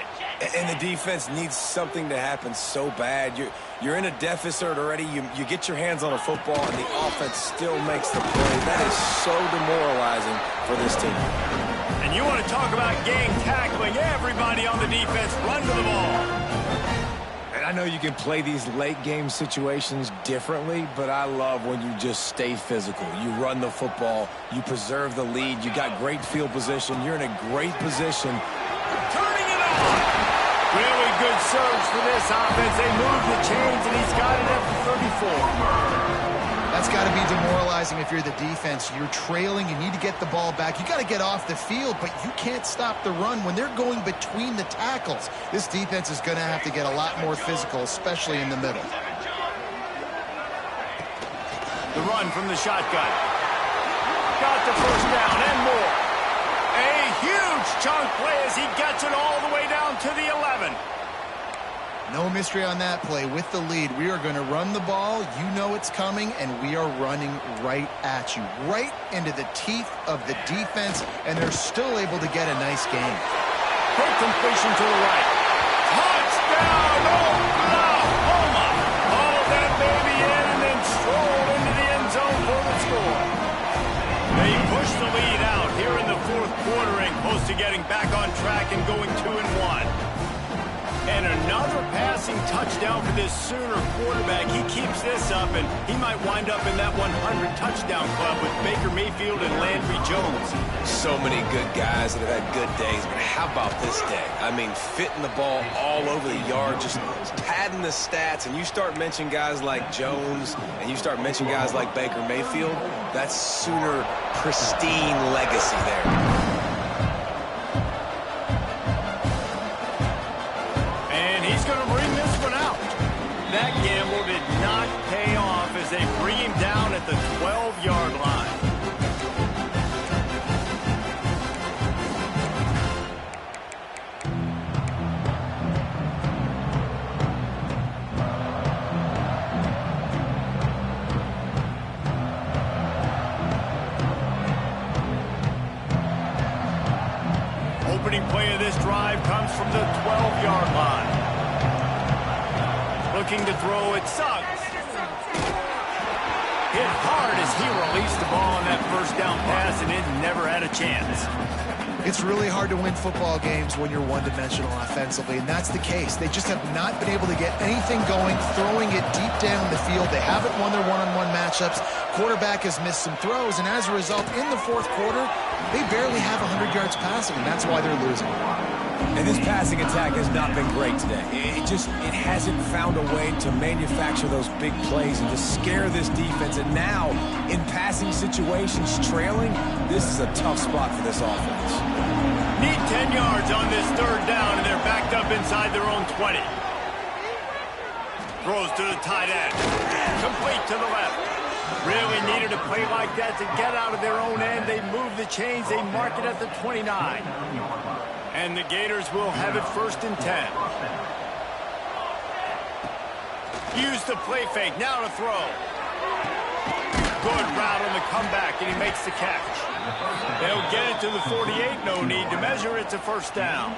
And the defense needs something to happen so bad. You're in a deficit already. You get your hands on a football, and the offense still makes the play. That is so demoralizing for this team. And you want to talk about gang tackling. Everybody on the defense run to the ball. I know you can play these late-game situations differently, but I love when you just stay physical. You run the football, you preserve the lead, you got great field position, you're in a great position. Turning it on! Really good surge for this offense. They move the chains, and he's got it at the 34. That's got to be demoralizing if you're the defense. You're trailing. You need to get the ball back. You got to get off the field, but you can't stop the run when they're going between the tackles. This defense is going to have to get a lot more physical, especially in the middle. The run from the shotgun. Got the first down and more. A huge chunk play as he gets it all the way down to the 11. No mystery on that play. With the lead, we are going to run the ball. You know it's coming, and we are running right at you, right into the teeth of the defense, and they're still able to get a nice game. Quick completion to the right. Touchdown, Oklahoma! All that baby in and then strolled into the end zone for the score. They push the lead out here in the fourth quarter and close to getting back on track and going 2-1. And another passing touchdown for this Sooner quarterback. He keeps this up, and he might wind up in that 100-touchdown club with Baker Mayfield and Landry Jones. So many good guys that have had good days, but how about this day? I mean, fitting the ball all over the yard, just padding the stats, and you start mentioning guys like Jones, and you start mentioning guys like Baker Mayfield, that's Sooner pristine legacy there. That gamble did not pay off as they bring him down at the 12-yard line. Opening play of this drive comes from the 12-yard line. Looking to throw it, Suggs. Hit hard as he released the ball on that first down pass, and it never had a chance. It's really hard to win football games when you're one-dimensional offensively, and that's the case. They just have not been able to get anything going, throwing it deep down the field. They haven't won their one-on-one matchups. Quarterback has missed some throws, and as a result, in the fourth quarter, they barely have 100 yards passing, and that's why they're losing. And this passing attack has not been great today. It hasn't found a way to manufacture those big plays and to scare this defense. And now, in passing situations, trailing, this is a tough spot for this offense. Need 10 yards on this third down, and they're backed up inside their own 20. Throws to the tight end. Complete to the left. Really needed a play like that to get out of their own end. They move the chains. They mark it at the 29. And the Gators will have it 1st and 10. Use the play fake. Now to throw. Good route on the comeback, and he makes the catch. They'll get it to the 48. No need to measure. It's a 1st down.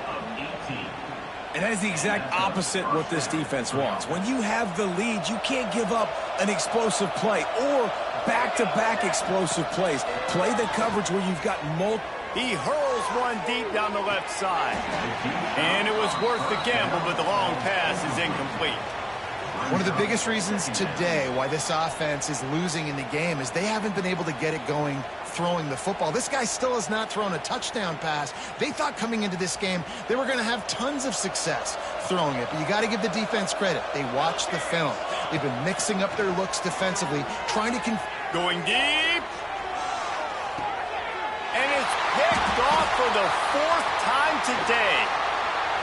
And that is the exact opposite what this defense wants. When you have the lead, you can't give up an explosive play or back-to-back explosive plays. Play the coverage where you've got multiple. He hurls one deep down the left side. And it was worth the gamble, but the long pass is incomplete. One of the biggest reasons today why this offense is losing in the game is they haven't been able to get it going throwing the football. This guy still has not thrown a touchdown pass. They thought coming into this game they were going to have tons of success throwing it, but you got to give the defense credit. They watched the film. They've been mixing up their looks defensively, trying to going deep. And it's picked off for the 4th time today.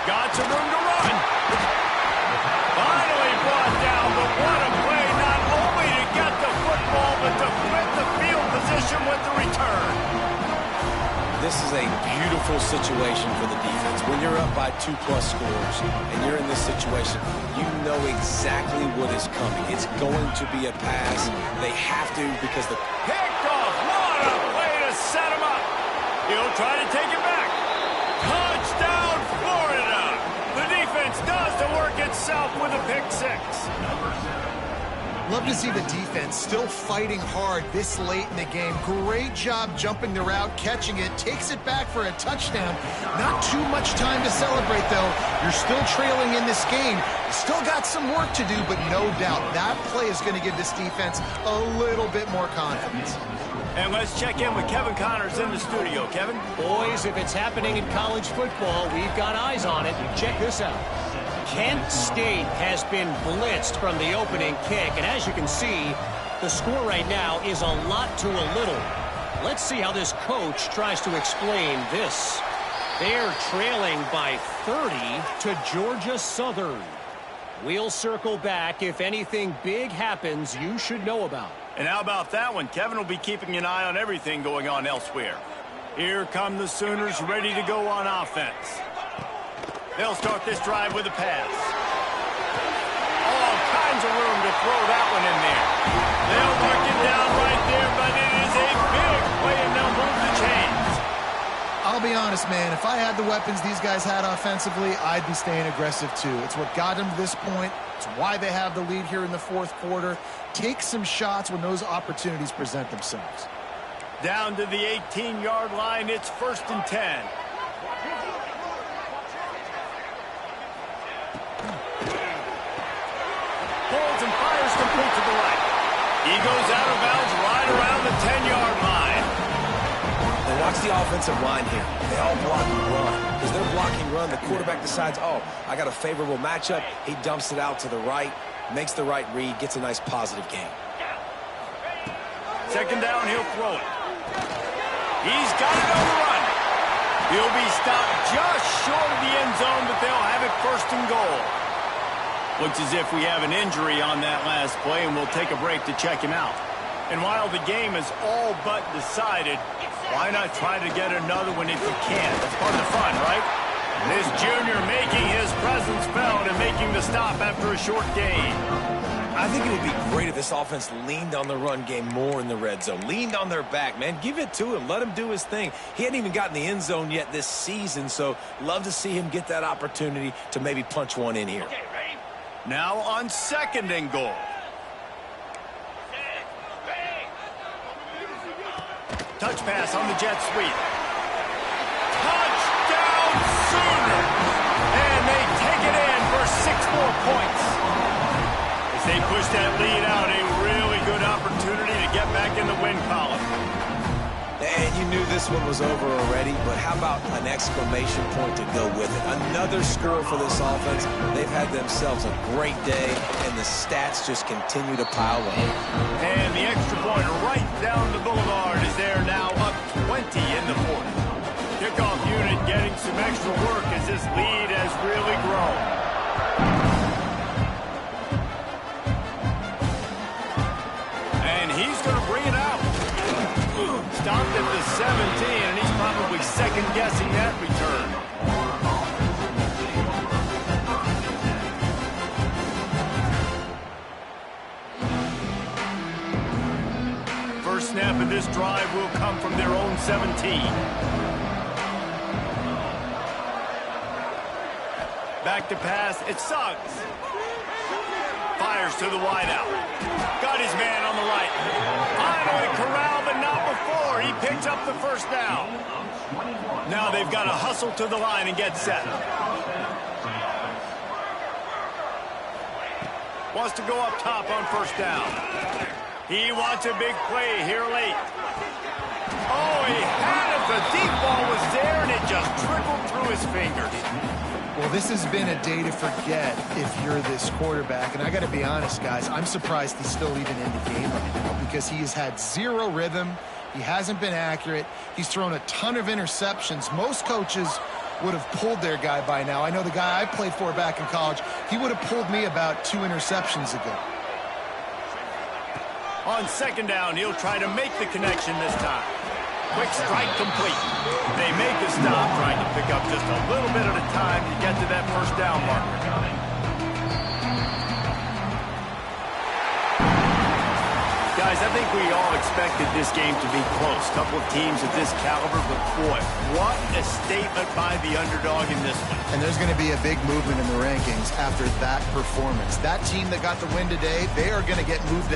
Got some room to run. Finally brought down, but what a play, not only to get the football, but to flip the field position with the return. This is a beautiful situation for the defense. When you're up by 2+ scores and you're in this situation, you know exactly what is coming. It's going to be a pass. They have to because the picked off. What a play to set him up. He'll try to take it back. Touchdown, Florida! The defense does the work itself with a pick six. Love to see the defense still fighting hard this late in the game. Great job jumping the route, catching it, takes it back for a touchdown. Not too much time to celebrate, though. You're still trailing in this game. Still got some work to do, but no doubt that play is going to give this defense a little bit more confidence. And let's check in with Kevin Connors in the studio. Kevin? Boys, if it's happening in college football, we've got eyes on it. Check this out. Kent State has been blitzed from the opening kick, and as you can see, the score right now is a lot to a little. Let's see how this coach tries to explain this. They're trailing by 30 to Georgia Southern. We'll circle back if anything big happens you should know about. And how about that one? Kevin will be keeping an eye on everything going on elsewhere. Here come the Sooners ready to go on offense. They'll start this drive with a pass. All kinds of room to throw that one in there. They'll mark it down right there, but it is a big play, and they'll move the chains. I'll be honest, man. If I had the weapons these guys had offensively, I'd be staying aggressive too. It's what got them to this point. It's why they have the lead here in the fourth quarter. Take some shots when those opportunities present themselves. Down to the 18-yard line, it's 1st and 10. Holds and fires complete to the right. He goes out of bounds right around the 10-yard line. And watch the offensive line here. They all block and run. As they're blocking run, the quarterback decides, oh, I got a favorable matchup. He dumps it out to the right, makes the right read, gets a nice positive gain. 2nd down, he'll throw it. He's got it on the run. He'll be stopped just short of the end zone, but they'll have it 1st and goal. Looks as if we have an injury on that last play, and we'll take a break to check him out. And while the game is all but decided, why not try to get another one if you can? That's part of the fun, right? This junior making his presence felt and making the stop after a short gain. I think it would be great if this offense leaned on the run game more in the red zone. Leaned on their back, man. Give it to him. Let him do his thing. He hadn't even gotten the end zone yet this season, so love to see him get that opportunity to maybe punch one in here. Now on 2nd and goal. Touch pass on the jet sweep. Touchdown Sooners! And they take it in for 6 more points. As they push that lead out, a really good opportunity to get back in the win column. And you knew this one was over already, but how about an exclamation point to go with it? Another score for this offense. They've had themselves a great day, and the stats just continue to pile up. And the extra point right down the boulevard is there now, up 20 in the fourth. Kickoff unit getting some extra work as this lead has really grown. And he's going to bring it out. Stopped at the 17, and he's probably second-guessing that return. First snap of this drive will come from their own 17. Back to pass, it's Suggs. Fires to the wideout. Got his man on the right. Finally corralled, but not before. He picks up the 1st down. Now they've got to hustle to the line and get set. Wants to go up top on 1st down. He wants a big play here late. Oh, he had it. The deep ball was there, and it just trickled through his fingers. Well, this has been a day to forget if you're this quarterback. And I got to be honest, guys, I'm surprised he's still even in the game right now because he has had 0 rhythm. He hasn't been accurate. He's thrown a ton of interceptions. Most coaches would have pulled their guy by now. I know the guy I played for back in college, he would have pulled me about 2 interceptions ago. On 2nd down, he'll try to make the connection this time. Quick strike complete. They make the stop, trying to pick up just a little bit at a time to get to that 1st down marker. Guys, Guys, I think we all expected this game to be close. Couple of teams of this caliber, but boy, what a statement by the underdog in this one. And there's going to be a big movement in the rankings after that performance. That team that got the win today, they are going to get moved ahead.